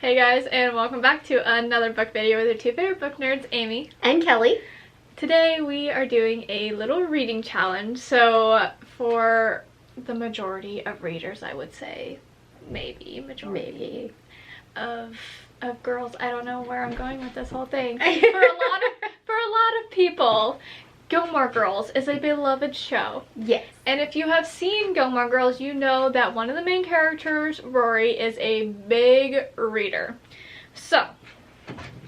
Hey guys, and welcome back to another book video with your two favorite book nerds, Amy and Kelly. Today we are doing a little reading challenge. So for the majority of readers, I would say, majority of girls, I don't know where I'm going with this whole thing. For a lot of people, Gilmore Girls is a beloved show. Yes. And if you have seen Gilmore Girls, you know that one of the main characters, Rory, is a big reader. So,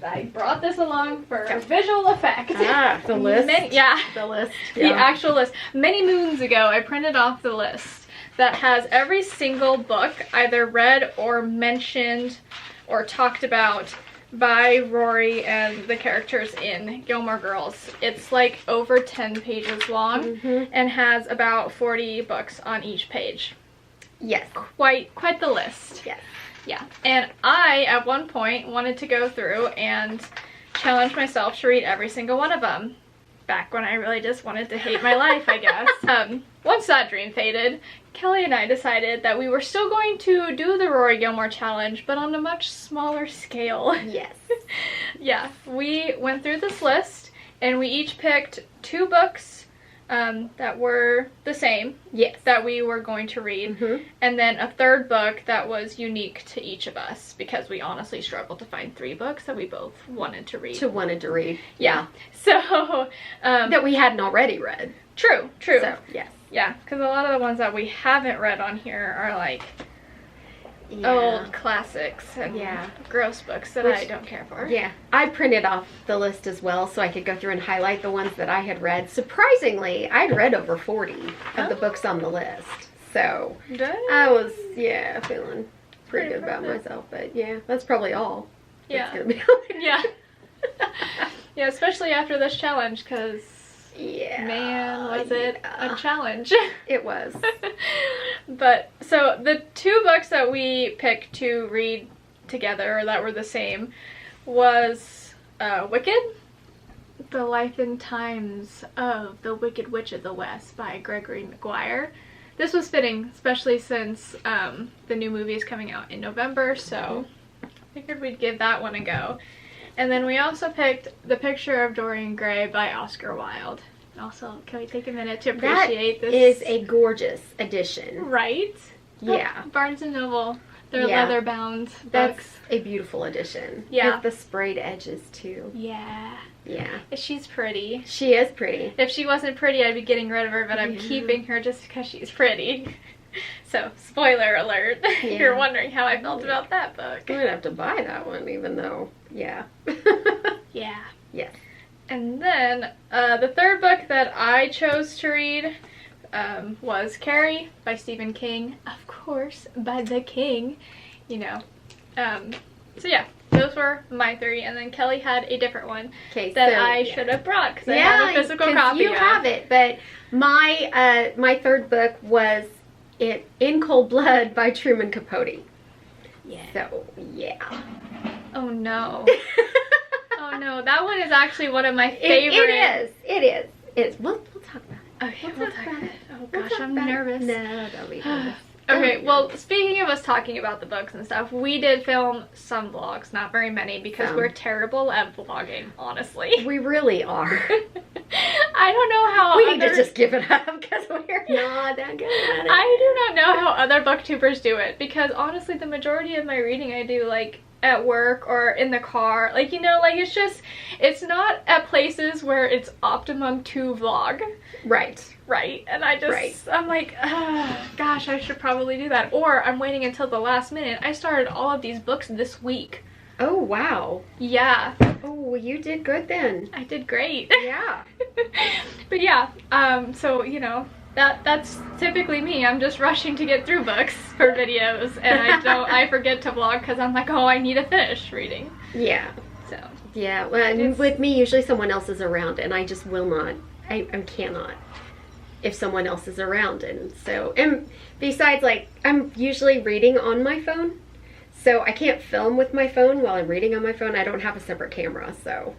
I brought this along for visual effect. Ah, the list. The list. The actual list. Many moons ago, I printed off the list that has every single book either read or mentioned or talked about by Rory and the characters in Gilmore Girls. It's like over 10 pages long and has about 40 books on each page. Yes. Quite the list. Yes. Yeah. And I, at one point, wanted to go through and challenge myself to read every single one of them. Back when I really just wanted to hate my life, I guess. Once that dream faded, Kelly and I decided that we were still going to do the Rory Gilmore challenge, but on a much smaller scale. Yes. Yeah, we went through this list, and we each picked 2 books that were the same. Yes. That we were going to read, and then a third book that was unique to each of us, because we honestly struggled to find 3 books that we both wanted to read. Yeah. So, that we hadn't already read. True. So, yes. Yeah, because a lot of the ones that we haven't read on here are like old classics and gross books that I don't care for. Yeah. I printed off the list as well so I could go through and highlight the ones that I had read. Surprisingly, I'd read over 40 of the books on the list. So, I was, feeling pretty good about myself. But yeah, that's probably all. Yeah. Gonna be Yeah. Yeah, especially after this challenge, because man, was it a challenge. It was. But, so, the 2 books that we picked to read together, or that were the same, was Wicked, The Life and Times of the Wicked Witch of the West by Gregory Maguire. This was fitting, especially since the new movie is coming out in November, so I figured we'd give that one a go. And then we also picked The Picture of Dorian Gray by Oscar Wilde. Also, can we take a minute to appreciate this? That is a gorgeous edition. Right? Yeah. Barnes & Noble. They're leather-bound books. That's a beautiful edition. Yeah. With the sprayed edges, too. Yeah. Yeah. She's pretty. She is pretty. If she wasn't pretty, I'd be getting rid of her, but I'm keeping her just because she's pretty. So, spoiler alert, if you're wondering how I felt about that book. I'm gonna have to buy that one, even though, Yeah. Yes. And then, the third book that I chose to read was Carrie by Stephen King. Of course, by the King, you know. So yeah, those were my 3, and then Kelly had a different one that I should have brought, because I have a physical copy you have it, but my my third book was In Cold Blood by Truman Capote. Yeah. So, yeah. Oh no. Oh no, that one is actually one of my favorite. It is. We'll talk about it. Okay, we'll talk about it. Oh gosh, I'm nervous. No, don't be nervous. Okay, well, speaking of us talking about the books and stuff, we did film some vlogs, not very many, because we're terrible at vlogging, honestly. We really are. I don't know how we need to just give it up, because we're not that good at it. I do not know how other booktubers do it, because honestly, the majority of my reading I do, like, at work or in the car, like, you know, like, it's not at places where it's optimum to vlog. Right, and I'm like, gosh, I should probably do that. Or I'm waiting until the last minute. I started all of these books this week. Oh, wow. Yeah. Oh, well, you did good then. I did great. Yeah. But yeah, so, you know, that's typically me. I'm just rushing to get through books for videos, and I forget to vlog because I'm like, oh, I need to finish reading. Yeah. So. Yeah, well, with me, usually someone else is around, and I just will not. I cannot if someone else is around. And so, and besides, like, I'm usually reading on my phone, so I can't film with my phone while I'm reading on my phone. I don't have a separate camera, so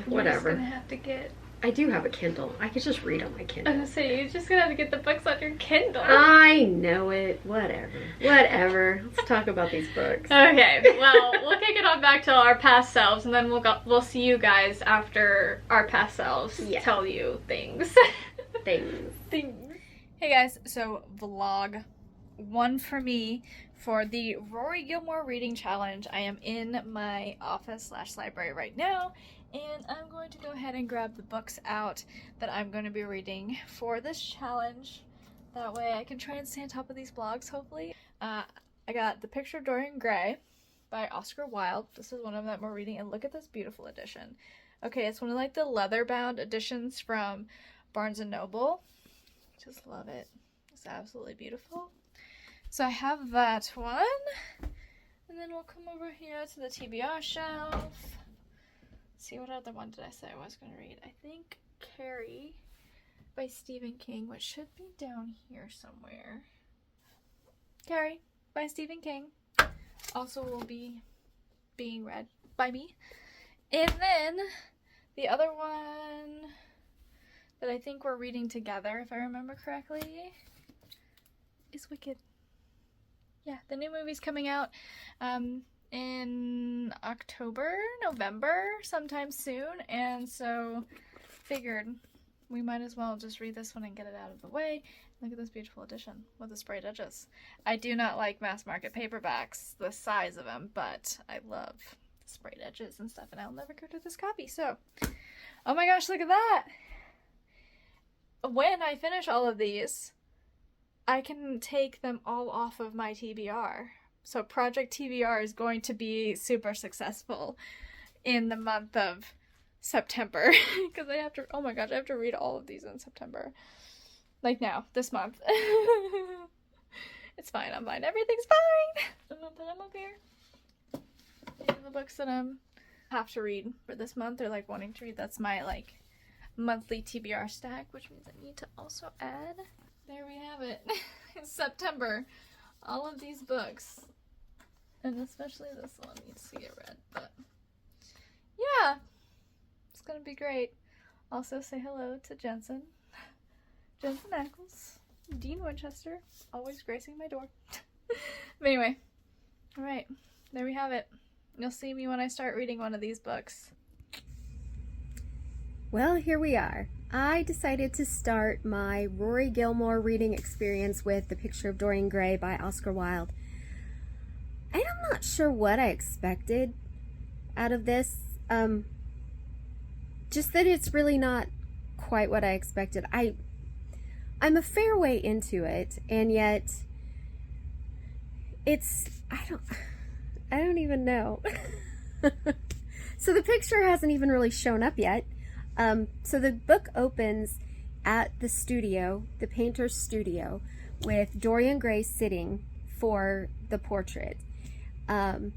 whatever. You're just gonna have to get I do have a Kindle. I could just read on my I Kindle. was gonna say, you're just gonna have to get the books on your Kindle. I know it. Whatever. Let's talk about these books. Okay, well, we'll kick it on back to our past selves, and then we'll see you guys after our past selves tell you things. Things. Hey guys, so vlog 1 for me for the Rory Gilmore reading challenge. I am in my office/library right now, and I'm going to go ahead and grab the books out that I'm going to be reading for this challenge. That way I can try and stay on top of these blogs, hopefully. I got The Picture of Dorian Gray by Oscar Wilde. This is one of them that we're reading, and look at this beautiful edition. Okay, it's one of like the leather-bound editions from Barnes & Noble. Just love it. It's absolutely beautiful. So I have that one. And then we'll come over here to the TBR shelf. Let's see, what other one did I say I was going to read? I think Carrie by Stephen King, which should be down here somewhere. Carrie by Stephen King also will be being read by me. And then the other one that I think we're reading together, if I remember correctly, is Wicked. Yeah, the new movie's coming out in October, November, sometime soon, and so figured we might as well just read this one and get it out of the way. Look at this beautiful edition with the sprayed edges. I do not like mass market paperbacks, the size of them, but I love the sprayed edges and stuff, and I'll never go to this copy, so. Oh my gosh, look at that! When I finish all of these, I can take them all off of my TBR. So Project TBR is going to be super successful in the month of September. Because I have to, oh my gosh, I have to read all of these in September. Like now, this month. It's fine, I'm fine. Everything's fine! I'm gonna put them up here. These are the books that I have to read for this month, or like wanting to read. That's my like monthly TBR stack, which means I need to also add. There we have it. It's September. All of these books. And especially this one needs to get read. But yeah, it's gonna be great. Also say hello to Jensen. Jensen Ackles. Dean Winchester. Always gracing my door. But anyway. Alright. There we have it. You'll see me when I start reading one of these books. Well, here we are. I decided to start my Rory Gilmore reading experience with The Picture of Dorian Gray by Oscar Wilde. And I'm not sure what I expected out of this. Just that it's really not quite what I expected. I'm a fair way into it, and yet it's, I don't even know. So the picture hasn't even really shown up yet. So the book opens at the studio, the painter's studio, with Dorian Gray sitting for the portrait. And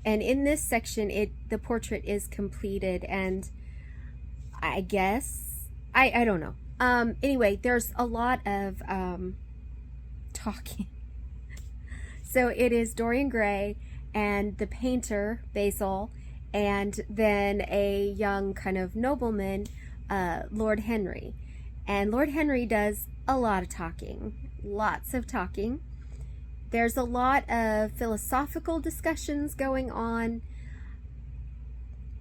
in this section, the portrait is completed, and I guess, I don't know. Anyway, there's a lot of talking. So it is Dorian Gray and the painter, Basil, and then a young kind of nobleman, Lord Henry. And Lord Henry does a lot of talking, lots of talking. There's a lot of philosophical discussions going on.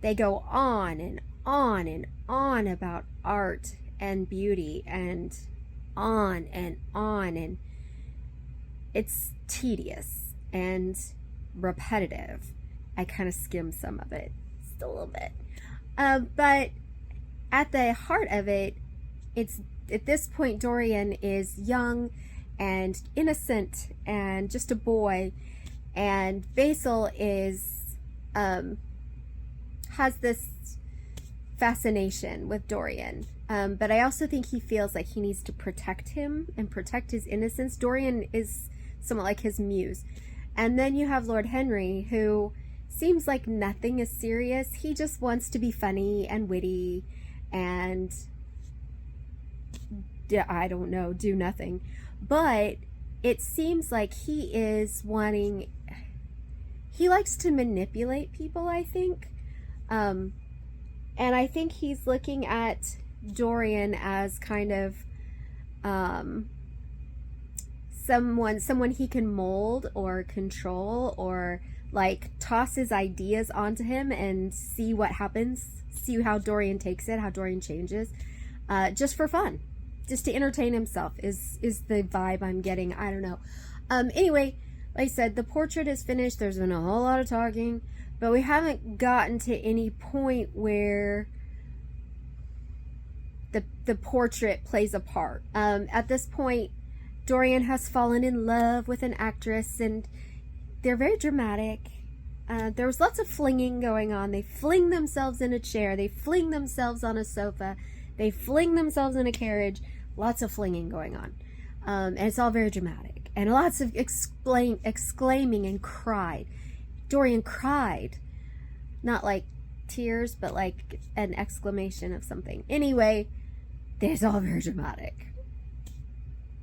They go on and on and on about art and beauty and on, and it's tedious and repetitive. I kind of skimmed some of it, just a little bit. But at the heart of it, it's at this point Dorian is young and innocent and just a boy, and Basil is has this fascination with Dorian. But I also think he feels like he needs to protect him and protect his innocence. Dorian is somewhat like his muse. And then you have Lord Henry, who seems like nothing is serious. He just wants to be funny and witty and, I don't know, do nothing. But it seems like he is wanting, he likes to manipulate people, I think. And And I think he's looking at Dorian as kind of someone he can mold or control, or like toss his ideas onto him and see what happens, see how Dorian takes it, how Dorian changes, just for fun, just to entertain himself is the vibe I'm getting. I don't know. Anyway, like I said, the portrait is finished. There's been a whole lot of talking, but we haven't gotten to any point where the portrait plays a part. At this point, Dorian has fallen in love with an actress, and they're very dramatic. There was lots of flinging going on. They fling themselves in a chair. They fling themselves on a sofa. They fling themselves in a carriage. Lots of flinging going on. And it's all very dramatic. And lots of exclaiming and cried. Dorian cried. Not like tears, but like an exclamation of something. Anyway, it's all very dramatic.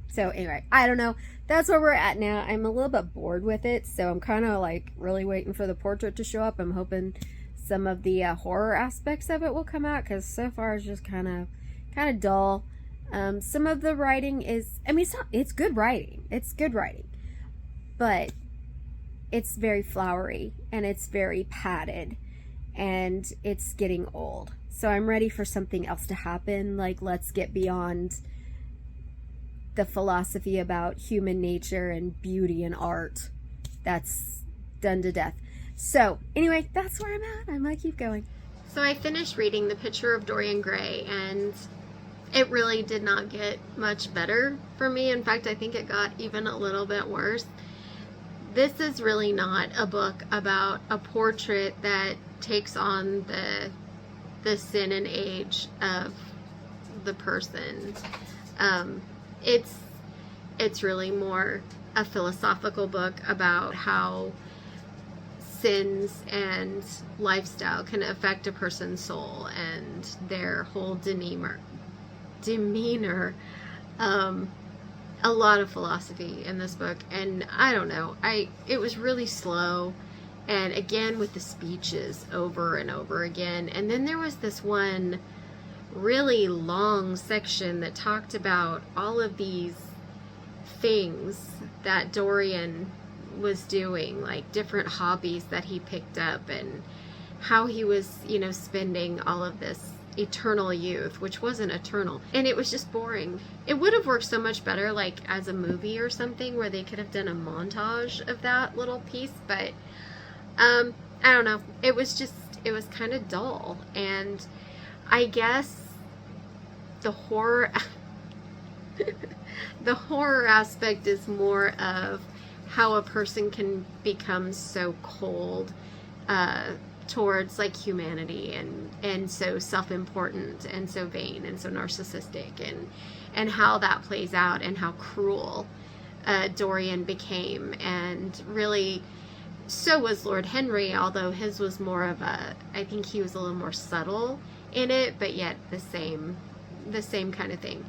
So anyway, I don't know. That's where we're at now. I'm a little bit bored with it, so I'm kind of like really waiting for the portrait to show up. I'm hoping some of the horror aspects of it will come out, because so far it's just kind of dull. Some of the writing is, I mean, it's good writing. It's good writing, but it's very flowery and it's very padded, and it's getting old. So I'm ready for something else to happen. Like, let's get beyond the philosophy about human nature and beauty and art. That's done to death. So anyway, that's where I'm at. I'm gonna keep going. So I finished reading The Picture of Dorian Gray, and it really did not get much better for me. In fact, I think it got even a little bit worse. This is really not a book about a portrait that takes on the sin and age of the person. It's really more a philosophical book about how sins and lifestyle can affect a person's soul and their whole demeanor. A lot of philosophy in this book, and I don't know, it was really slow, and again with the speeches over and over again. And then there was this one really long section that talked about all of these things that Dorian was doing, like different hobbies that he picked up, and how he was, spending all of this eternal youth, which wasn't eternal. And it was just boring. It would have worked so much better like as a movie or something, where they could have done a montage of that little piece, but I don't know. It was kind of dull. And I guess the horror the horror aspect is more of how a person can become so cold towards like humanity, and so self-important and so vain and so narcissistic, and how that plays out, and how cruel Dorian became. And really, so was Lord Henry, although his was more of I think he was a little more subtle in it, but yet the same kind of thing.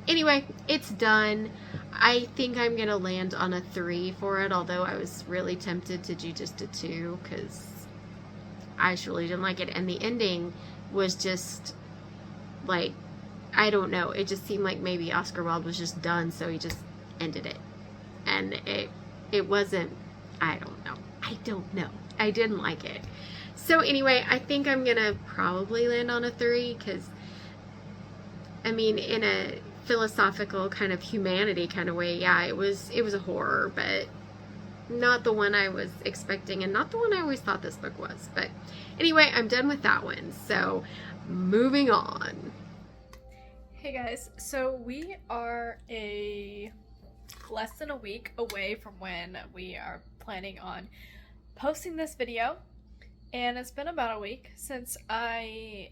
Anyway, it's done. I think I'm gonna land on a 3 for it, although I was really tempted to do just a 2, because I truly didn't like it. And the ending was just like, I don't know, it just seemed like maybe Oscar Wilde was just done, so he just ended it. And it wasn't, I don't know. I didn't like it. So anyway, I think I'm gonna probably land on a 3, because I mean, in a philosophical kind of humanity kind of way, yeah, it was a horror, but not the one I was expecting, and not the one I always thought this book was. But anyway, I'm done with that one. So moving on. Hey guys, so we are less than a week away from when we are planning on posting this video, and it's been about a week since I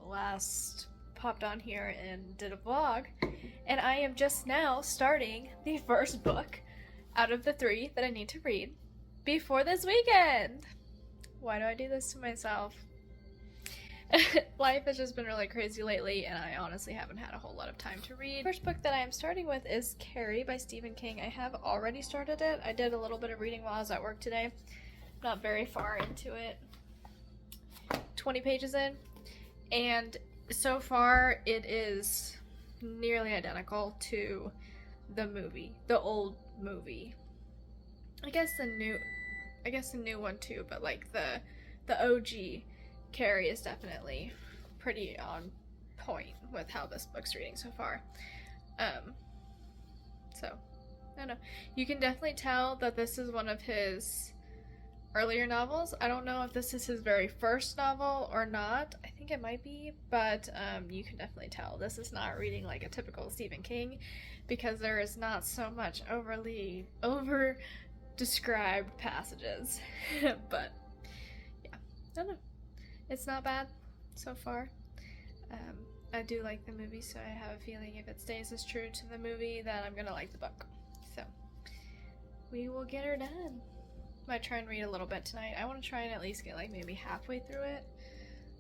last popped on here and did a vlog, and I am just now starting the first book out of the 3 that I need to read before this weekend. Why do I do this to myself? Life has just been really crazy lately, and I honestly haven't had a whole lot of time to read. The first book that I am starting with is Carrie by Stephen King. I have already started it. I did a little bit of reading while I was at work today. Not very far into it. 20 pages in, and so far it is nearly identical to the movie, the old movie. I guess the new one too, but like the OG Carrie is definitely pretty on point with how this book's reading so far. So I don't know. You can definitely tell that this is one of his earlier novels. I don't know if this is his very first novel or not. I think it might be, but you can definitely tell this is not reading like a typical Stephen King, because there is not so much over described passages. But yeah, I don't know. It's not bad so far. I do like the movie, so I have a feeling if it stays as true to the movie, then I'm gonna like the book. So we will get her done. Might try and read a little bit tonight. I want to try and at least get like maybe halfway through it,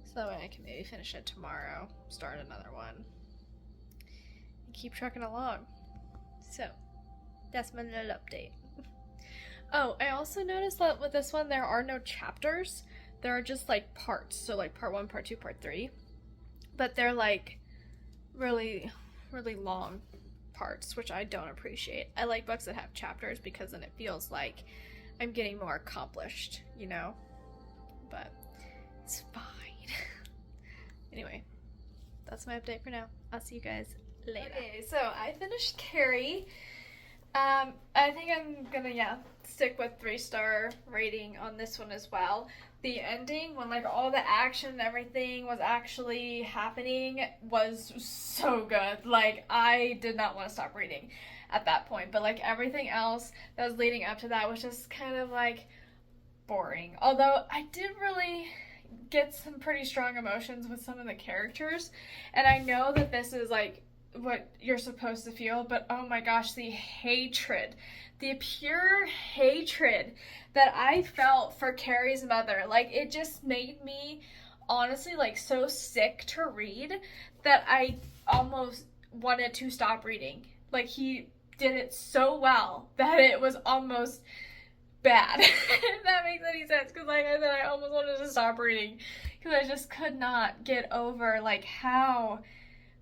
so that way I can maybe finish it tomorrow, start another one, and keep trucking along. So that's my little update. Oh, I also noticed that with this one there are no chapters. There are just like parts. So like part 1, part 2, part 3. But they're like really, really long parts, which I don't appreciate. I like books that have chapters because then it feels like I'm getting more accomplished, you know? But it's fine. Anyway, that's my update for now. I'll see you guys later. Okay, so I finished Carrie. I think I'm gonna, stick with 3-star rating on this one as well. The ending, when like all the action and everything was actually happening, was so good. Like, I did not want to stop reading at that point, but like everything else that was leading up to that was just kind of like boring. Although I did really get some pretty strong emotions with some of the characters, and I know that this is like what you're supposed to feel, but oh my gosh, the pure hatred that I felt for Carrie's mother, like it just made me honestly like so sick to read that I almost wanted to stop reading. Like, he did it so well that it was almost bad. If that makes any sense, because like I said, I almost wanted to stop reading because I just could not get over like how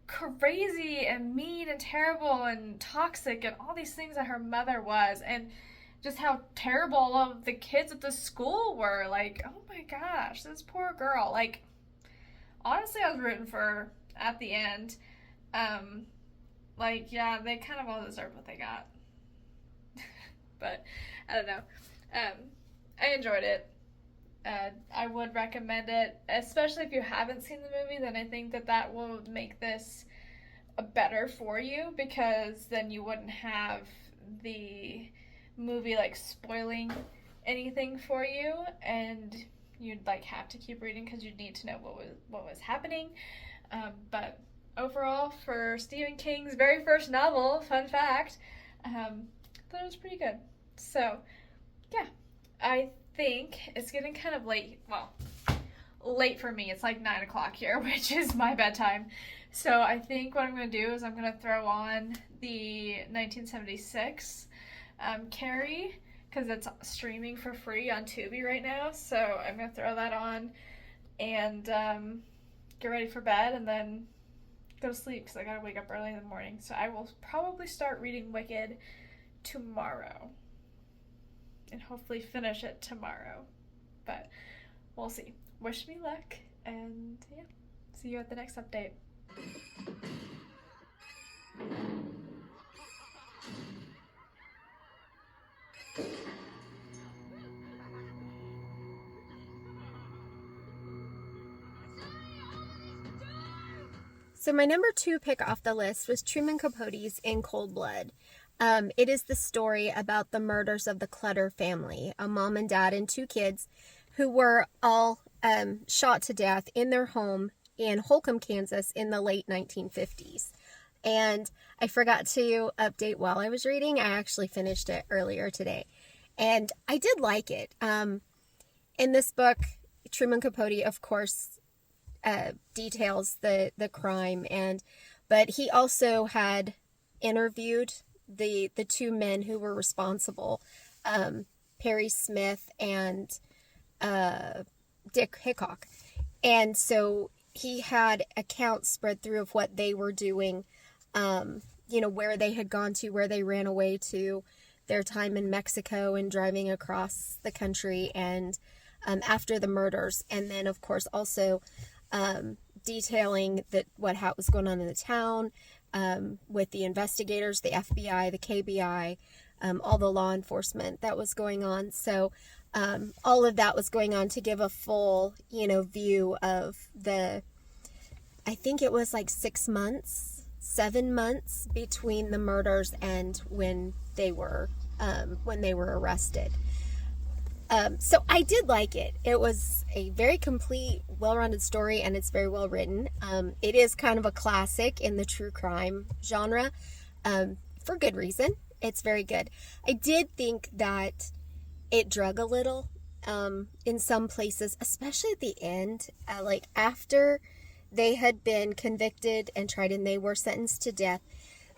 crazy and mean and terrible and toxic and all these things that her mother was, and just how terrible all of the kids at the school were. Like, oh my gosh, this poor girl. Like, honestly, I was rooting for her at the end. Like, yeah, they kind of all deserve what they got. But I don't know. I enjoyed it. I would recommend it, especially if you haven't seen the movie. Then I think that will make this better for you, because then you wouldn't have the movie like spoiling anything for you, and you'd like have to keep reading because you'd need to know what was happening. But overall, for Stephen King's very first novel, fun fact, I thought it was pretty good. So yeah, I think it's getting kind of late. Well, late for me. It's like 9 o'clock here, which is my bedtime. So I think what I'm going to do is I'm going to throw on the 1976 Carrie, because it's streaming for free on Tubi right now. So I'm going to throw that on and get ready for bed, and then go to sleep because I got to wake up early in the morning. So I will probably start reading Wicked tomorrow and hopefully finish it tomorrow, but we'll see. Wish me luck, and yeah, see you at the next update. So my number 2 pick off the list was Truman Capote's In Cold Blood. It is the story about the murders of the Clutter family, a mom and dad and 2 kids who were all shot to death in their home in Holcomb, Kansas in the late 1950s. And I forgot to update while I was reading. I actually finished it earlier today, and I did like it. In this book, Truman Capote, of course, details the crime, but he also had interviewed the 2 men who were responsible, Perry Smith and Dick Hickok, And so he had accounts spread through of what they were doing, where they had gone to, where they ran away to, their time in Mexico and driving across the country, and after the murders. And then, of course, also detailing what was going on in the town, with the investigators, the FBI, the KBI, all the law enforcement that was going on. So all of that was going on to give a full, view of I think it was like 7 months between the murders and when they were arrested. So I did like it. It was a very complete, well-rounded story, and it's very well written. It is kind of a classic in the true crime genre, for good reason. It's very good. I did think that it drug a little in some places, especially at the end. Like after they had been convicted and tried and they were sentenced to death,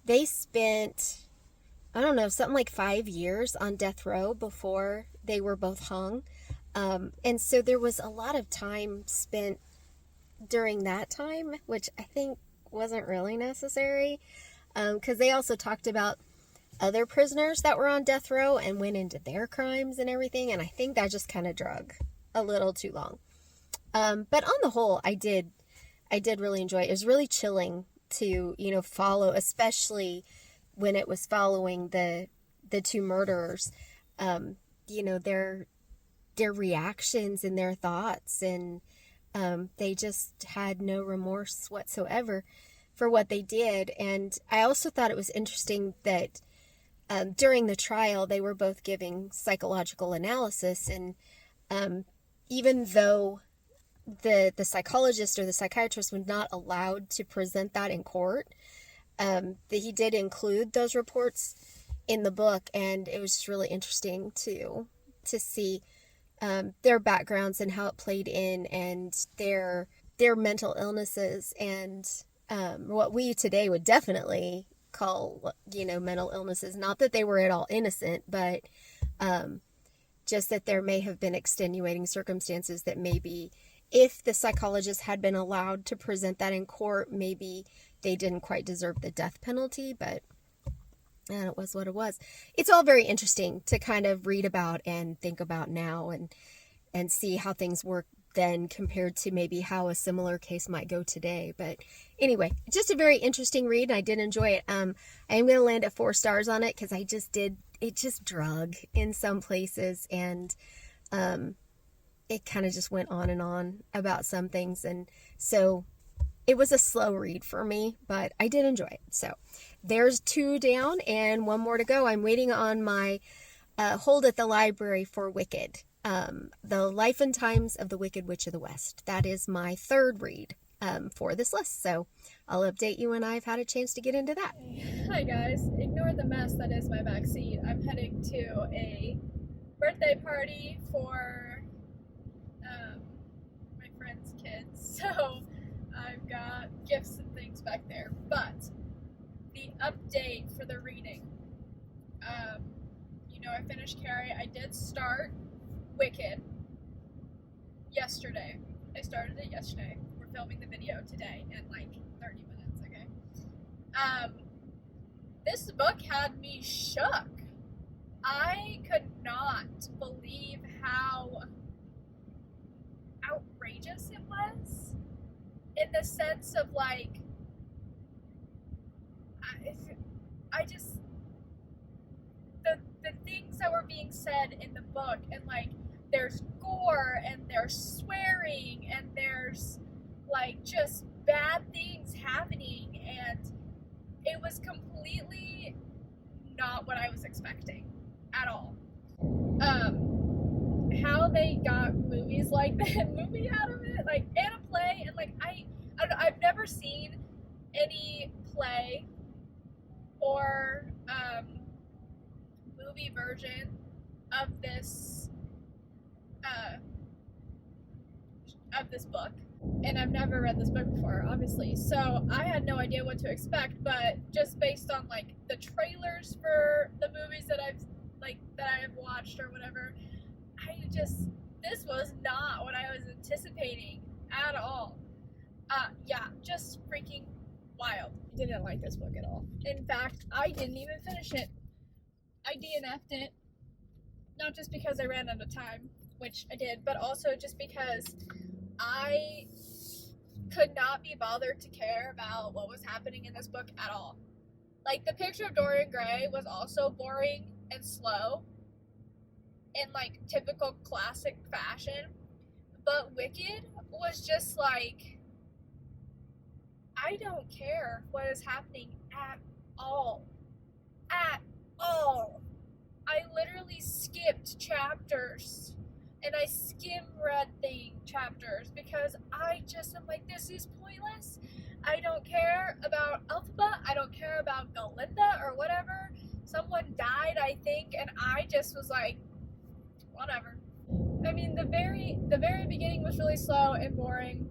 they spent, I don't know, something like 5 years on death row before they were both hung. And so there was a lot of time spent during that time, which I think wasn't really necessary, because they also talked about other prisoners that were on death row and went into their crimes and everything, and I think that just kind of drug a little too long. But on the whole, I did really enjoy it. It was really chilling to, follow, especially when it was following the two murderers, their reactions and their thoughts, and they just had no remorse whatsoever for what they did. And I also thought it was interesting that during the trial, they were both giving psychological analysis, and even though the psychologist or the psychiatrist was not allowed to present that in court, he did include those reports in the book, and it was just really interesting to see their backgrounds and how it played in, and their mental illnesses, and what we today would definitely call, mental illnesses. Not that they were at all innocent, but just that there may have been extenuating circumstances that maybe if the psychologist had been allowed to present that in court, maybe they didn't quite deserve the death penalty, but it was what it was. It's all very interesting to kind of read about and think about now, and see how things work then compared to maybe how a similar case might go today. But anyway, just a very interesting read, and I did enjoy it. I am going to land at 4 stars on it because it just drug in some places, and it kind of just went on and on about some things, and so it was a slow read for me, but I did enjoy it. So there's 2 down and 1 more to go. I'm waiting on my hold at the library for Wicked. The Life and Times of the Wicked Witch of the West. That is my 3rd read for this list, so I'll update you when I've had a chance to get into that. Hi guys, ignore the mess that is my backseat. I'm heading to a birthday party for my friend's kids, so I've got gifts and things back there. But the update for the reading, I finished Carrie. I did start Wicked yesterday. I started it yesterday. We're filming the video today in like 30 minutes, okay? This book had me shook. I could not believe how outrageous it was, in the sense of like, I just, the things that were being said in the book, and like, there's gore, and there's swearing, and there's like just bad things happening, and it was completely not what I was expecting at all. How they got movies like that, movie out of it, like, and a play, and like, I don't know, I've never seen any play or movie version of this book, and I've never read this book before, obviously, so I had no idea what to expect. But just based on like the trailers for the movies that I have watched or whatever, this was not what I was anticipating at all. Yeah, just freaking wild. Didn't like this book at all. In fact, I didn't even finish it. I DNF'd it. Not just because I ran out of time, which I did, but also just because I could not be bothered to care about what was happening in this book at all. Like, the picture of Dorian Gray was also boring and slow in, like, typical classic fashion, but Wicked was just like, I don't care what is happening at all. At all. I literally skipped chapters. And I read chapters because I just am like, this is pointless. I don't care about Elphaba. I don't care about Galinda or whatever. Someone died, I think, and I just was like, whatever. I mean, the very beginning was really slow and boring.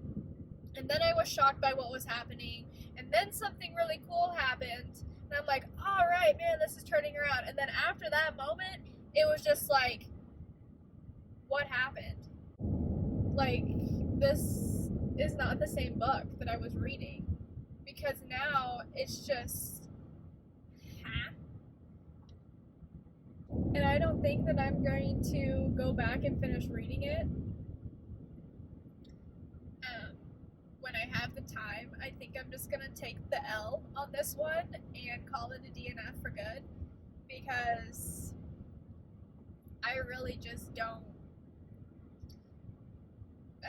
And then I was shocked by what was happening. And then something really cool happened. And I'm like, all right, man, this is turning around. And then after that moment, it was just like, what happened? Like, this is not the same book that I was reading. Because now it's just, huh? And I don't think that I'm going to go back and finish reading it. When I have the time, I think I'm just going to take the L on this one and call it a DNF for good. Because I really just don't.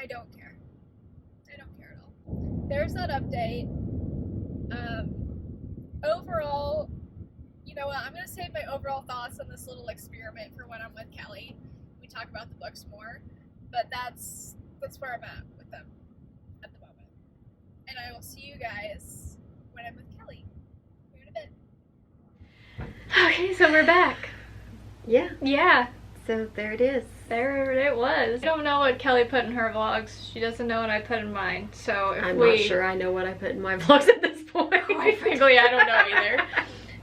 I don't care. I don't care at all. There's that update. Overall, you know what? I'm going to save my overall thoughts on this little experiment for when I'm with Kelly. We talk about the books more. But that's where I'm at with them at the moment. And I will see you guys when I'm with Kelly. We're in a bit. Okay, so we're back. Yeah. Yeah. So there it is. There it was. I don't know what Kelly put in her vlogs. She doesn't know what I put in mine. So if I'm not sure I know what I put in my vlogs at this point. Quite frankly, I don't know either.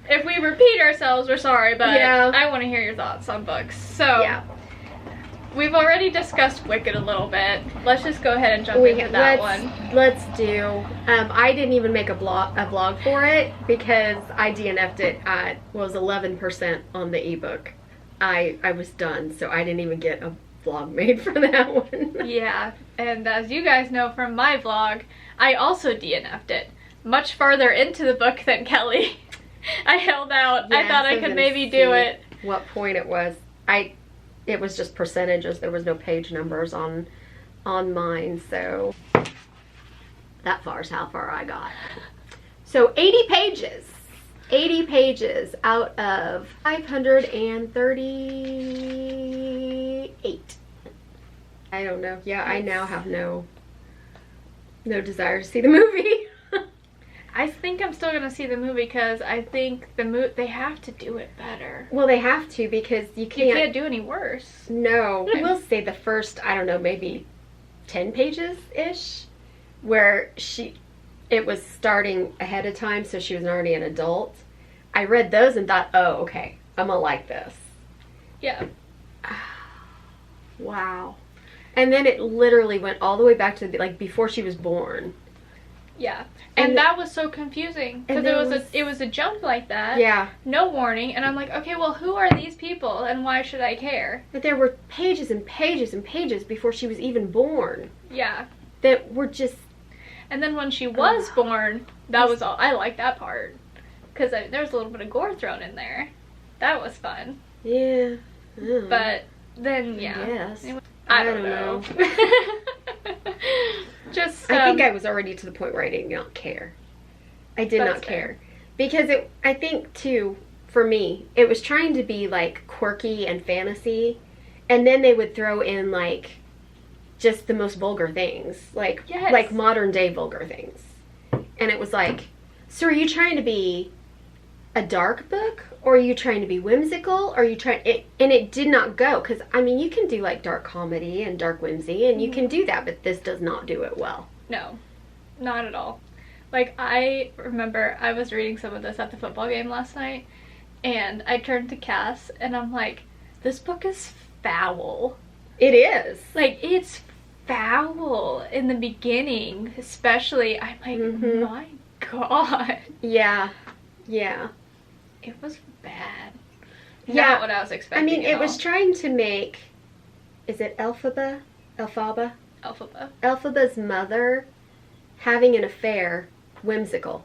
If we repeat ourselves, we're sorry, but yeah. I want to hear your thoughts on books. So yeah. We've already discussed Wicked a little bit. Let's just go ahead and jump into that one. Let's do. I didn't even make a vlog for it because I DNF'd it at, was 11% on the ebook. I was done, so I didn't even get a vlog made for that one. Yeah, and as you guys know from my vlog, I also DNF'd it. Much farther into the book than Kelly. I held out. Yeah, I thought I could maybe do it. What point it was. It was just percentages. There was no page numbers on mine, so that far is how far I got. So 80 pages. 80 pages out of 538. I don't know. Yeah, I now have no desire to see the movie. I think I'm still gonna see the movie because I think they have to do it better. Well, they have to because you can't do any worse. No, I will say the first, I don't know, maybe 10 pages ish, where it was starting ahead of time, so she was already an adult. I read those and thought, oh, okay, I'm gonna like this. Yeah. Wow. And then it literally went all the way back to like before she was born. Yeah. And that was so confusing because it was a jump like that. Yeah. No warning, and I'm like, okay, well, who are these people and why should I care? But there were pages and pages and pages before she was even born. Yeah. That were just. And then when she was born, that was all. I liked that part because there was a little bit of gore thrown in there. That was fun. Yeah. But then, yeah. Yes. I don't know. Just. I think I was already to the point where I did not care. I did not care. Because I think, too, for me, it was trying to be, like, quirky and fantasy. And then they would throw in, like, just the most vulgar things. Like, like modern-day vulgar things. And it was like, so are you trying to be a dark book? Or are you trying to be whimsical? Or are you trying... And it did not go. Because, I mean, you can do, like, dark comedy and dark whimsy. And you can do that. But this does not do it well. No. Not at all. Like, I remember I was reading some of this at the football game last night, and I turned to Cass, and I'm like, this book is foul. It is. Like, it's foul in the beginning, especially. I'm like, my God. Yeah. Yeah. It was bad. Yeah. Not what I was expecting. I mean, it was trying to make, is it Elphaba? Elphaba's mother having an affair whimsical.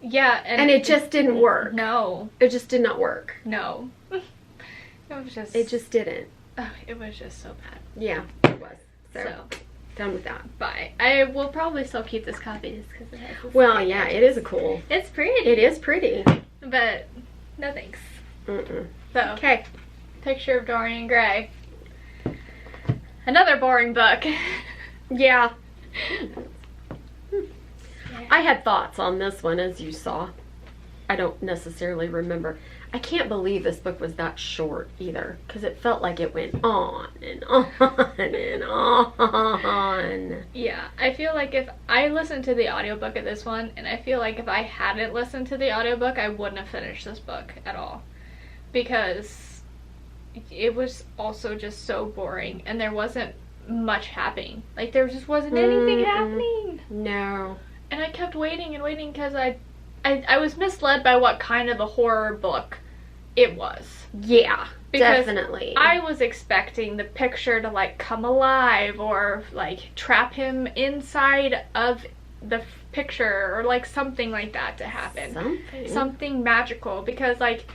Yeah, and it just didn't work. No. It just did not work. No. It just didn't. Oh, it was just so bad. Yeah, it was. So done with that. Bye. I will probably still keep this copy just because it has this. Well, yeah, it is cool. It's pretty. It is pretty. But no thanks. Mm-mm. So, okay. Picture of Dorian Gray. Another boring book. Yeah. I had thoughts on this one, as you saw. I don't necessarily remember. I can't believe this book was that short either, because it felt like it went on and on and on. Yeah, I feel like if I listened to the audiobook of this one, and I feel like if I hadn't listened to the audiobook, I wouldn't have finished this book at all. Because it was also just so boring, and there wasn't much happening. Like, there just wasn't anything happening. No. And I kept waiting and waiting because I was misled by what kind of a horror book it was. Yeah, because definitely. I was expecting the picture to, like, come alive or, like, trap him inside of the picture or, like, something like that to happen. Something magical. Because, like,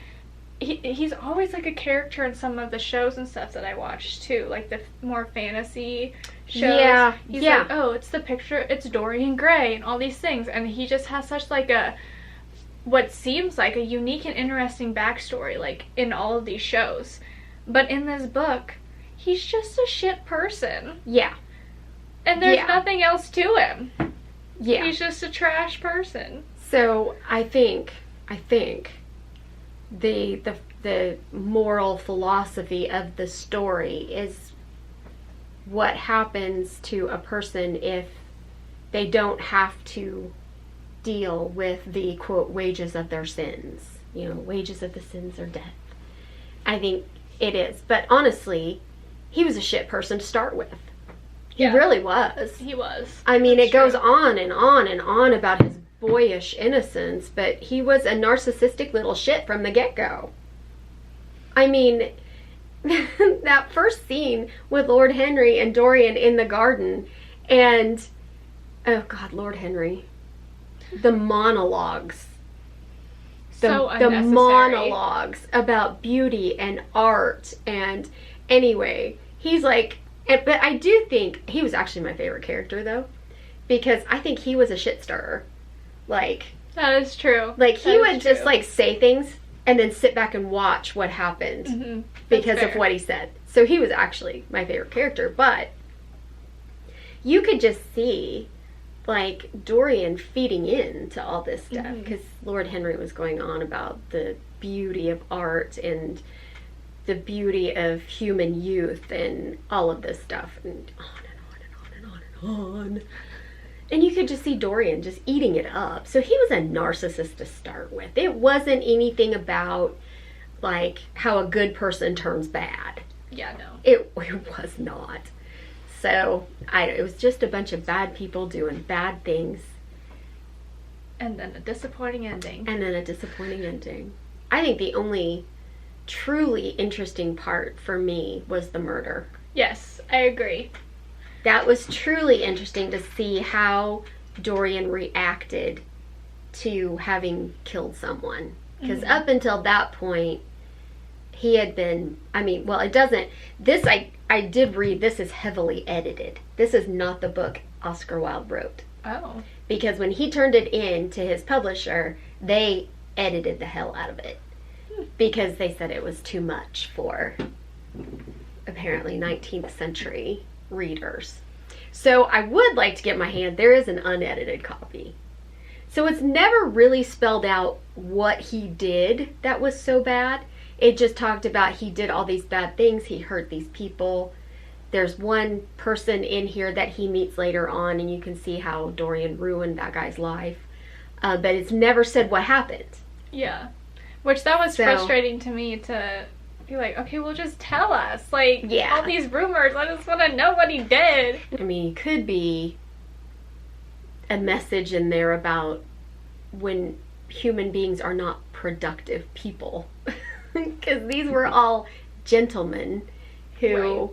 he's always, like, a character in some of the shows and stuff that I watch, too. Like, the more fantasy shows. Yeah, he's like, oh, it's the picture, it's Dorian Gray and all these things. And he just has such, like, what seems like a unique and interesting backstory, like, in all of these shows. But in this book, he's just a shit person. Yeah. And there's nothing else to him. Yeah. He's just a trash person. So, I think the moral philosophy of the story is what happens to a person if they don't have to deal with the, quote, wages of their sins. You know, wages of the sins are death. I think it is. But honestly, he was a shit person to start with. He really was. He was. I mean, it goes on and on and on about his boyish innocence, but he was a narcissistic little shit from the get-go. I mean, that first scene with Lord Henry and Dorian in the garden, and, oh God, Lord Henry. The monologues. The monologues about beauty and art, and anyway, he's like, but I do think he was actually my favorite character, though, because I think he was a shit stirrer. Like, that is true. Like, he would just, like, say things and then sit back and watch what happened because of what he said. So he was actually my favorite character, but you could just see, like, Dorian feeding into all this stuff because Lord Henry was going on about the beauty of art and the beauty of human youth and all of this stuff, and on and on and on and on and on. And you could just see Dorian just eating it up. So he was a narcissist to start with. It wasn't anything about, like, how a good person turns bad. Yeah, no. It was not. So, it was just a bunch of bad people doing bad things. And then a disappointing ending. I think the only truly interesting part for me was the murder. Yes, I agree. That was truly interesting to see how Dorian reacted to having killed someone. Because up until that point, he had been, it doesn't, this, I did read, this is heavily edited. This is not the book Oscar Wilde wrote. Oh. Because when he turned it in to his publisher, they edited the hell out of it. Because they said it was too much for, apparently, 19th century readers. So I would like to get my hand, there is an unedited copy. So it's never really spelled out what he did that was so bad. It just talked about he did all these bad things, he hurt these people. There's one person in here that he meets later on, and you can see how Dorian ruined that guy's life. But it's never said what happened. Yeah. Which that was frustrating to me to be like, okay, well, just tell us. Like, Yeah. all these rumors, I just want to know what he did. I mean, it could be a message in there about when human beings are not productive people. Because these were all gentlemen who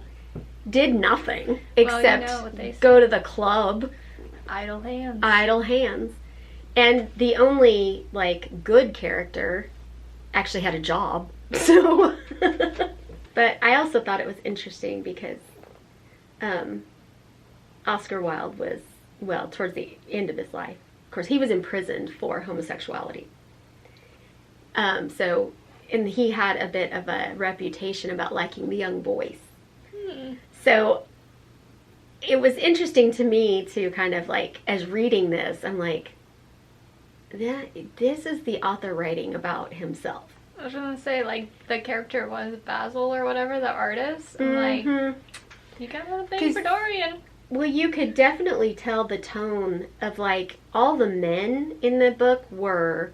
did nothing except go to the club. Idle hands. Idle hands. And the only, like, good character actually had a job. So, but I also thought it was interesting because Oscar Wilde was, well, towards the end of his life, of course, he was imprisoned for homosexuality. So, and he had a bit of a reputation about liking the young boys. So, it was interesting to me to kind of like, as reading this, I'm like, this is the author writing about himself. I was gonna say, like, the character was Basil or whatever, the artist. And like, you got a thing for Dorian. Well, you could definitely tell the tone of, like, all the men in the book were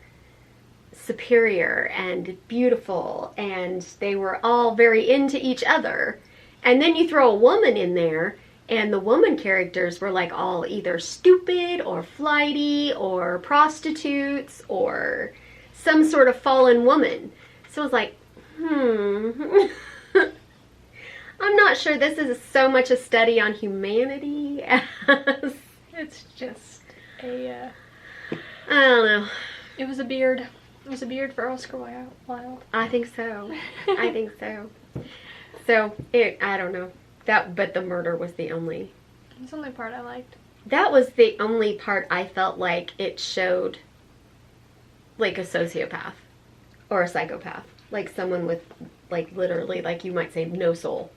superior and beautiful, and they were all very into each other. And then you throw a woman in there, and the woman characters were, like, all either stupid or flighty or prostitutes or some sort of fallen woman. So I was like, I'm not sure this is so much a study on humanity as... It's just a, I don't know. It was a beard. It was a beard for Oscar Wilde. I think so. I think so. So, I don't know. But the murder was the only... It's the only part I liked. That was the only part I felt like it showed, like, a sociopath. Or a psychopath. Like, someone with, like, literally, like, you might say, no soul.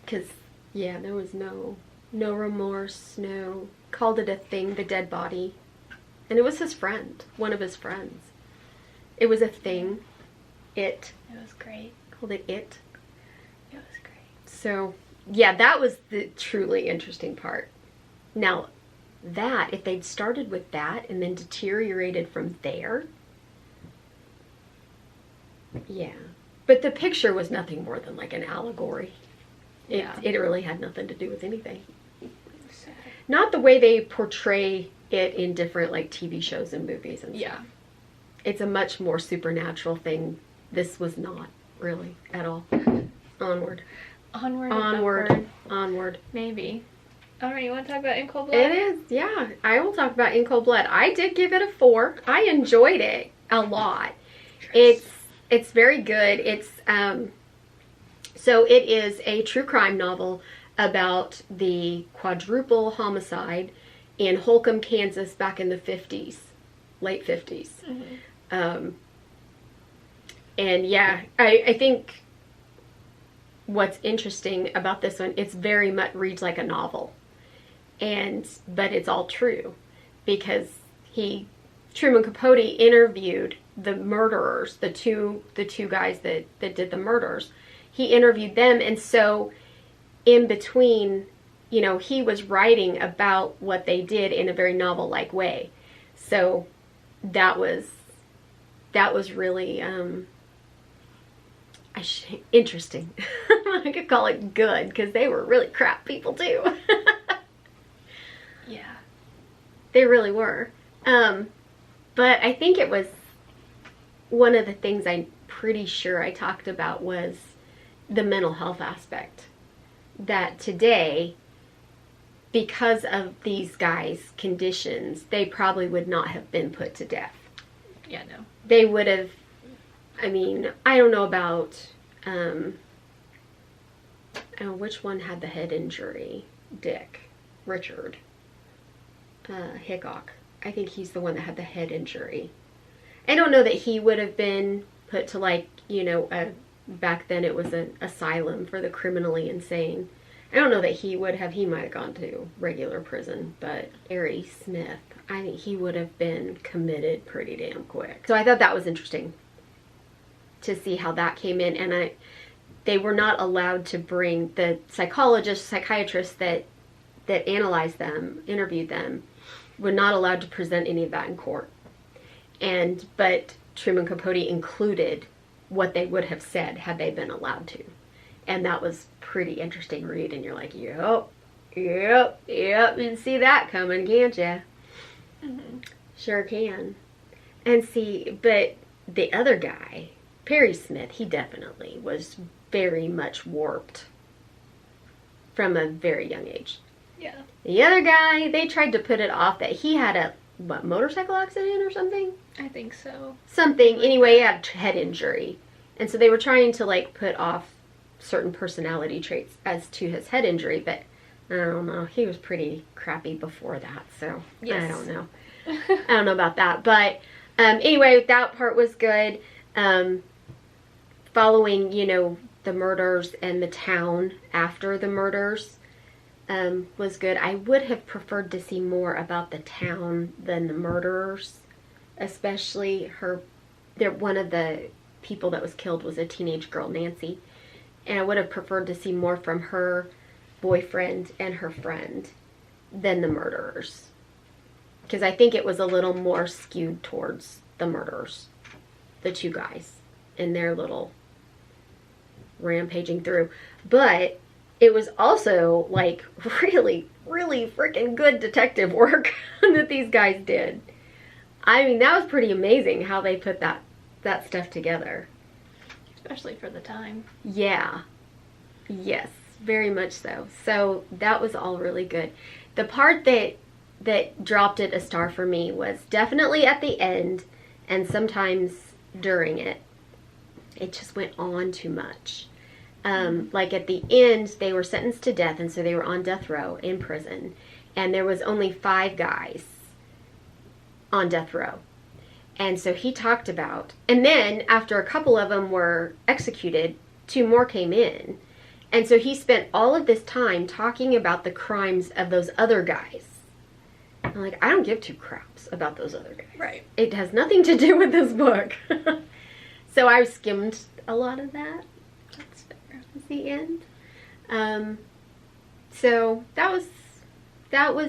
Because, yeah, there was no remorse, called it a thing, the dead body. And it was his friend, one of his friends. It was a thing. It was great. Called it it. It was great. So, yeah, that was the truly interesting part. Now, if they'd started with that and then deteriorated from there, yeah. But the picture was nothing more than like an allegory. It really had nothing to do with anything. Sad. Not the way they portray it in different like TV shows and movies and stuff. It's a much more supernatural thing. This was not really at all. Onward. Onward. Maybe. Alright, you want to talk about In Cold Blood? It is, yeah. I will talk about In Cold Blood. I did give it a 4. I enjoyed it a lot. It's very good. It's so it is a true crime novel about the quadruple homicide in Holcomb, Kansas back in the 50s, late 50s. And yeah, I think what's interesting about this one, it's very much reads like a novel. But it's all true because Truman Capote interviewed the murderers, the two guys that did the murders. He interviewed them, and so in between, you know, he was writing about what they did in a very novel-like way. So that was really interesting. I could call it good because they were really crap people too. Yeah, they really were. But I think it was one of the things I'm pretty sure I talked about was the mental health aspect. That today, because of these guys' conditions, they probably would not have been put to death. Yeah, no. They would have, I mean, I don't know about, which one had the head injury? Richard Hickok. I think he's the one that had the head injury. I don't know that he would have been put to, like, you know, back then it was an asylum for the criminally insane. I don't know that he would have, he might have gone to regular prison, but Ari Smith, I think he would have been committed pretty damn quick. So I thought that was interesting to see how that came in, and they were not allowed to bring the psychiatrists that analyzed them, interviewed them, were not allowed to present any of that in court. But Truman Capote included what they would have said had they been allowed to. And that was pretty interesting read, and you're like, yep, and see that coming, can't ya? Mm-hmm. Sure can. And see, but the other guy, Perry Smith, he definitely was very much warped from a very young age. Yeah. The other guy, they tried to put it off that he had a, motorcycle accident or something? I think so. Something. Anyway, he had a head injury. And so they were trying to, like, put off certain personality traits as to his head injury, but I don't know. He was pretty crappy before that, so yes. I don't know. I don't know about that. But anyway, that part was good. Following, you know, the murders and the town after the murders was good. I would have preferred to see more about the town than the murderers, especially one of the people that was killed was a teenage girl, Nancy. And I would have preferred to see more from her boyfriend and her friend than the murderers. Because I think it was a little more skewed towards the murderers. The two guys. And their little rampaging through. But it was also, like, really, really freaking good detective work that these guys did. I mean, that was pretty amazing how they put that stuff together. Especially for the time. Yeah. Yes, very much so. So that was all really good. The part that dropped it a star for me was definitely at the end, and sometimes during it. It just went on too much. Like at the end, they were sentenced to death, and so they were on death row in prison. And there was only 5 guys on death row. And so he talked about, and then after a couple of them were executed, 2 more came in. And so he spent all of this time talking about the crimes of those other guys. I'm like, I don't give 2 craps about those other guys. Right. It has nothing to do with this book. So I skimmed a lot of that. That's fair. At the end. So that was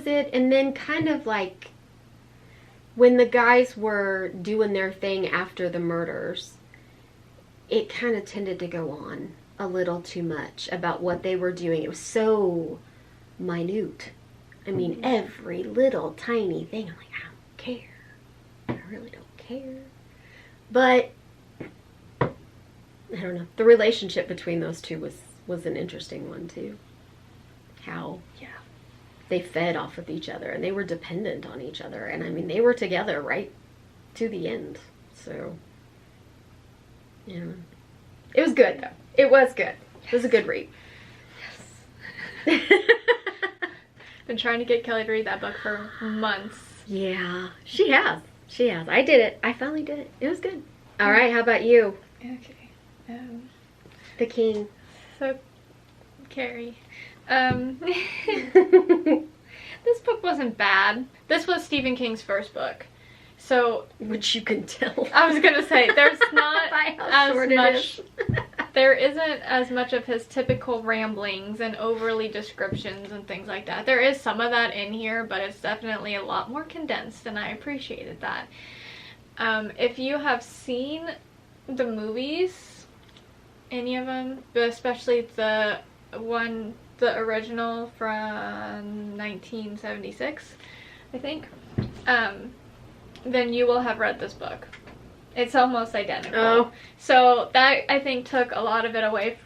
it. And then kind of like when the guys were doing their thing after the murders, it kind of tended to go on a little too much about what they were doing. It was so minute. I mean, every little tiny thing. I'm like, I don't care. I really don't care. But I don't know. The relationship between those two was an interesting one too. How they fed off of each other and they were dependent on each other. And I mean, they were together right to the end. So, yeah. It was good though. It was good. It was a good read. Yes. Been trying to get Kelly to read that book for months. Yeah, she has. She has. I did it. I finally did it. It was good. All right, how about you? Okay. The King. So, Carrie. This book wasn't bad. This was Stephen King's first book. So, which you can tell. I was gonna say, there's not as much. Is. There isn't as much of his typical ramblings and overly descriptions and things like that. There is some of that in here, but it's definitely a lot more condensed, and I appreciated that. If you have seen the movies, any of them, but especially the original from 1976, I think, then you will have read this book. It's almost identical. Oh. So that, I think, took a lot of it away,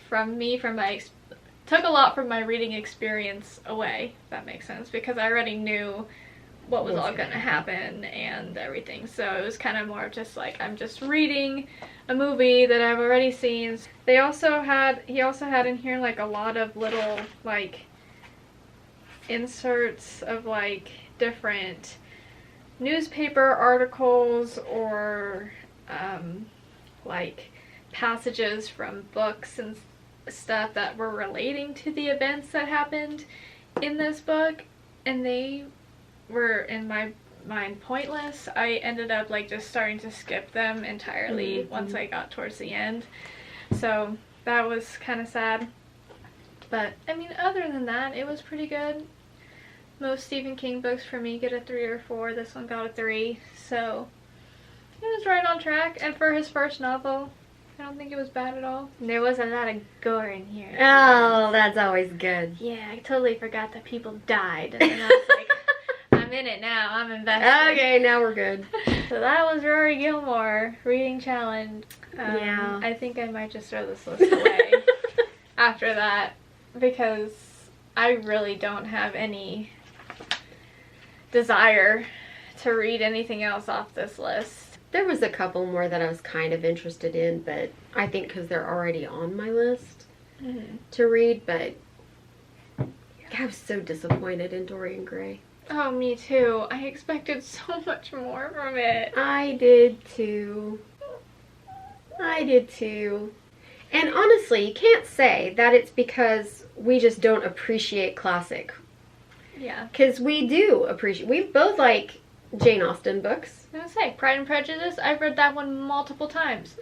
from me, took a lot from my reading experience away, if that makes sense, because I already knew what was all going to happen and everything. So it was kind of more just like, I'm just reading a movie that I've already seen. He also had in here like a lot of little like inserts of like different newspaper articles or like passages from books and stuff that were relating to the events that happened in this book, and they were in my mind pointless. I ended up like just starting to skip them entirely once I got towards the end, so that was kind of sad. But I mean, other than that, it was pretty good. Most Stephen King books for me get a 3 or 4. This one got a 3, so He was right on track, and for his first novel, I don't think it was bad at all. There was a lot of gore in here. Oh, that's always good. Yeah, I totally forgot that people died. And I was like, I'm in it now. I'm invested. Okay, now we're good. So that was Rory Gilmore, Reading Challenge. Yeah. I think I might just throw this list away after that, because I really don't have any desire to read anything else off this list. There was a couple more that I was kind of interested in, but I think because they're already on my list to read, but I was so disappointed in Dorian Gray. Oh, me too. I expected so much more from it. I did too. And honestly, you can't say that it's because we just don't appreciate classic. Yeah. Because we do appreciate, we both like Jane Austen books. I was gonna say, Pride and Prejudice, I've read that one multiple times.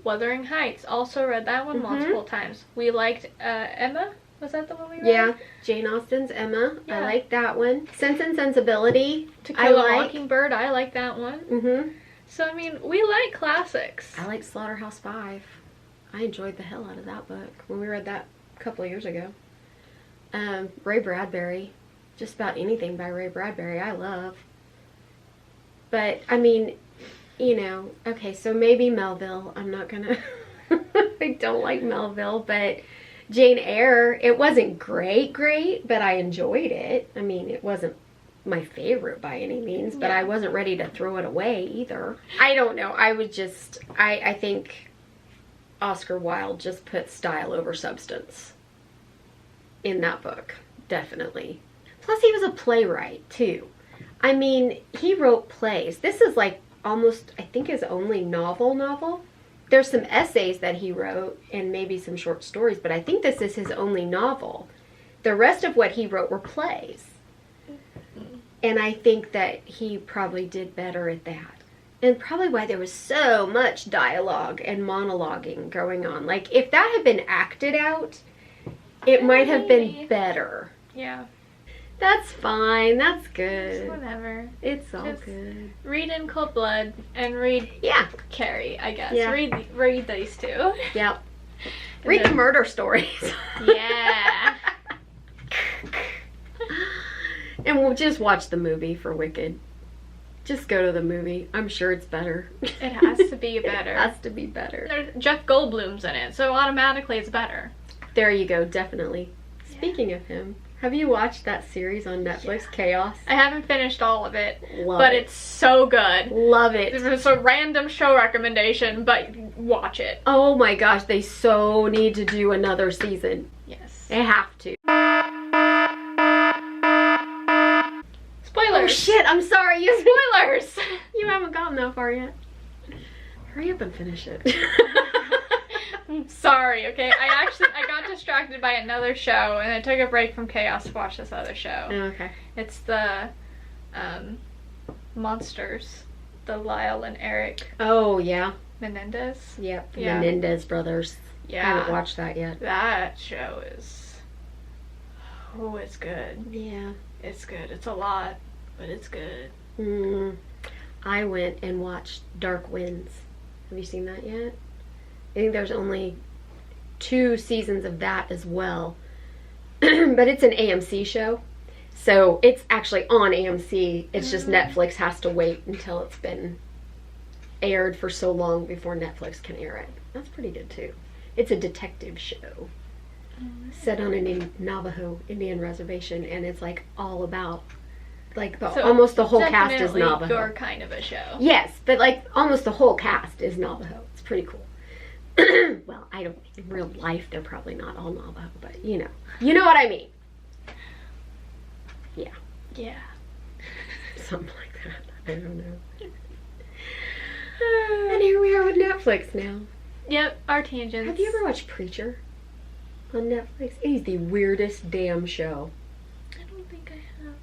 Wuthering Heights, also read that one multiple times. We liked Emma. Was that the one we read? Yeah, Jane Austen's Emma. Yeah. I like that one. Sense and Sensibility. To Kill a Mockingbird, I like that one. So, I mean, we like classics. I like Slaughterhouse-Five. I enjoyed the hell out of that book when we read that a couple of years ago. Ray Bradbury. Just about anything by Ray Bradbury I love. But, I mean, you know, okay, so maybe Melville. I'm not gonna... I don't like Melville, but Jane Eyre, it wasn't great, but I enjoyed it. I mean, it wasn't my favorite by any means, but I wasn't ready to throw it away either. I don't know. I would just... I think Oscar Wilde just put style over substance in that book. Definitely. Plus, he was a playwright, too. I mean, he wrote plays. This is like almost, I think, his only novel. There's some essays that he wrote and maybe some short stories, but I think this is his only novel. The rest of what he wrote were plays. And I think that he probably did better at that. And probably why there was so much dialogue and monologuing going on. Like, if that had been acted out, it might have been better. Yeah. That's fine. That's good. It's whatever. It's all good. Read In Cold Blood and read Carrie, I guess. Yeah. Read these two. Yep. Read the murder stories. Yeah. And we'll just watch the movie for Wicked. Just go to the movie. I'm sure it's better. It has to be better. It has to be better. Jeff Goldblum's in it, so automatically it's better. There you go, definitely. Speaking of him, have you watched that series on Netflix, Chaos? I haven't finished all of it, but it's so good. Love it. It's a random show recommendation, but watch it. Oh my gosh, they so need to do another season. Yes. They have to. Spoilers. Oh shit, I'm sorry. You spoilers. You haven't gotten that far yet. Hurry up and finish it. I'm sorry, okay? I got distracted by another show, and I took a break from Chaos to watch this other show. Okay. It's the Monsters, the Lyle and Eric. Oh, yeah. Menendez. Yep, the Menendez brothers. Yeah. I haven't watched that yet. That show is... Oh, it's good. Yeah. It's good. It's a lot, but it's good. I went and watched Dark Winds. Have you seen that yet? I think there's only 2 seasons of that as well. But it's an AMC show. So it's actually on AMC. It's just Netflix has to wait until it's been aired for so long before Netflix can air it. That's pretty good too. It's a detective show set on a Navajo Indian reservation, and it's like all about like almost the whole cast is Navajo. Your kind of a show. Yes, but like almost the whole cast is Navajo. It's pretty cool. Well, I don't, in real life they're probably not all Navajo, but you know what I mean. Yeah, something like that. I don't know. And here we are with Netflix now. Yep, our tangents. Have you ever watched Preacher on Netflix? It is the weirdest damn show. I don't think I have.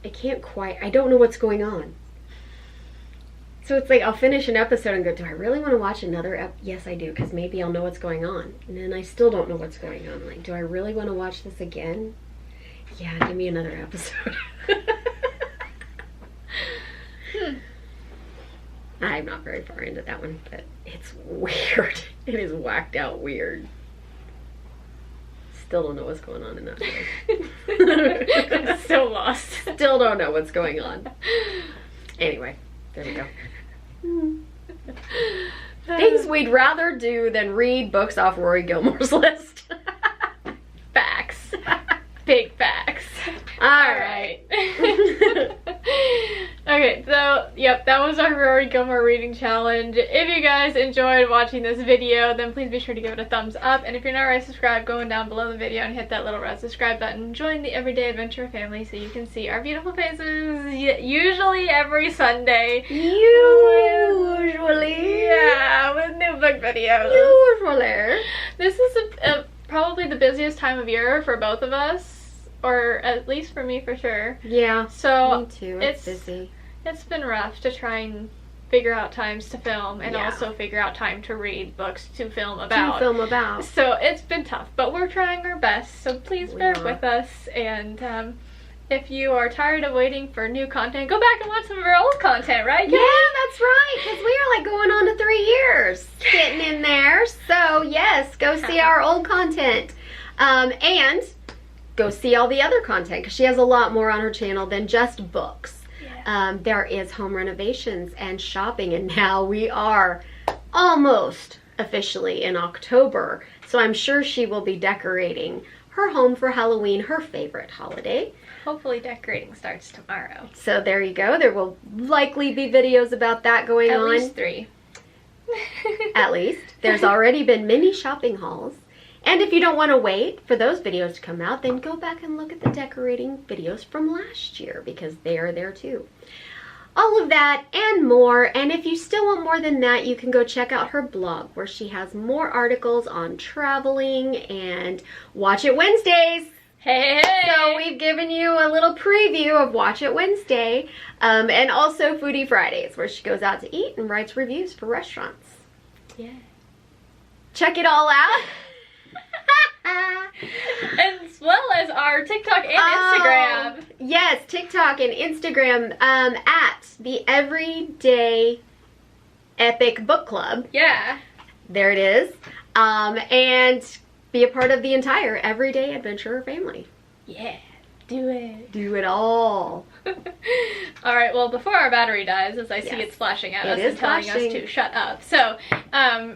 I can't quite, I don't know what's going on. So it's like, I'll finish an episode and go, do I really want to watch another Yes, I do, because maybe I'll know what's going on. And then I still don't know what's going on. Like, do I really want to watch this again? Yeah, give me another episode. I'm not very far into that one, but it's weird. It is whacked out weird. Still don't know what's going on in that show. I'm so lost. Still don't know what's going on. Anyway, there we go. Things we'd rather do than read books off Rory Gilmore's list. Facts. Big facts. Alright. Okay, so, yep, that was our Rory Gilmore reading challenge. If you guys enjoyed watching this video, then please be sure to give it a thumbs up. And if you're not already subscribed, go down below the video and hit that little red subscribe button. Join the Everyday Adventure family so you can see our beautiful faces, usually every Sunday. Usually. Yeah, with new book videos. Usually. This is probably the busiest time of year for both of us. Or at least for me, for sure. Yeah, so me too. It's busy. It's been rough to try and figure out times to film and Yeah. also figure out time to read books to film about. So it's been tough, but we're trying our best. So please bear with us. And if you are tired of waiting for new content, go back and watch some of our old content, right, Kelly? Yeah, that's right. Because we are like going on to 3 years getting in there. So yes, go see our old content. And go see all the other content because she has a lot more on her channel than just books. Yeah. There is home renovations and shopping, and now we are almost officially in October, so I'm sure she will be decorating her home for Halloween, her favorite holiday. Hopefully decorating starts tomorrow. So there you go. There will likely be videos about that going on. At least 3. At least. There's already been many shopping hauls. And if you don't want to wait for those videos to come out, then go back and look at the decorating videos from last year because they are there too. All of that and more. And if you still want more than that, you can go check out her blog where she has more articles on traveling and Watch It Wednesdays. Hey! So we've given you a little preview of Watch It Wednesday and also Foodie Fridays where she goes out to eat and writes reviews for restaurants. Yeah. Check it all out. As well as our TikTok and Instagram. Yes, TikTok and Instagram at the Everyday Epic Book Club. Yeah. There it is. And be a part of the entire Everyday Adventurer family. Yeah. Do it. Do it all. Alright, well, before our battery dies, as I see it flashing at us and telling us to shut up. So,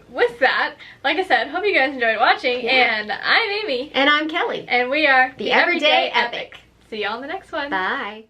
with that, like I said, hope you guys enjoyed watching, and I'm Amy. And I'm Kelly. And we are the Everyday Epic. See y'all on the next one. Bye.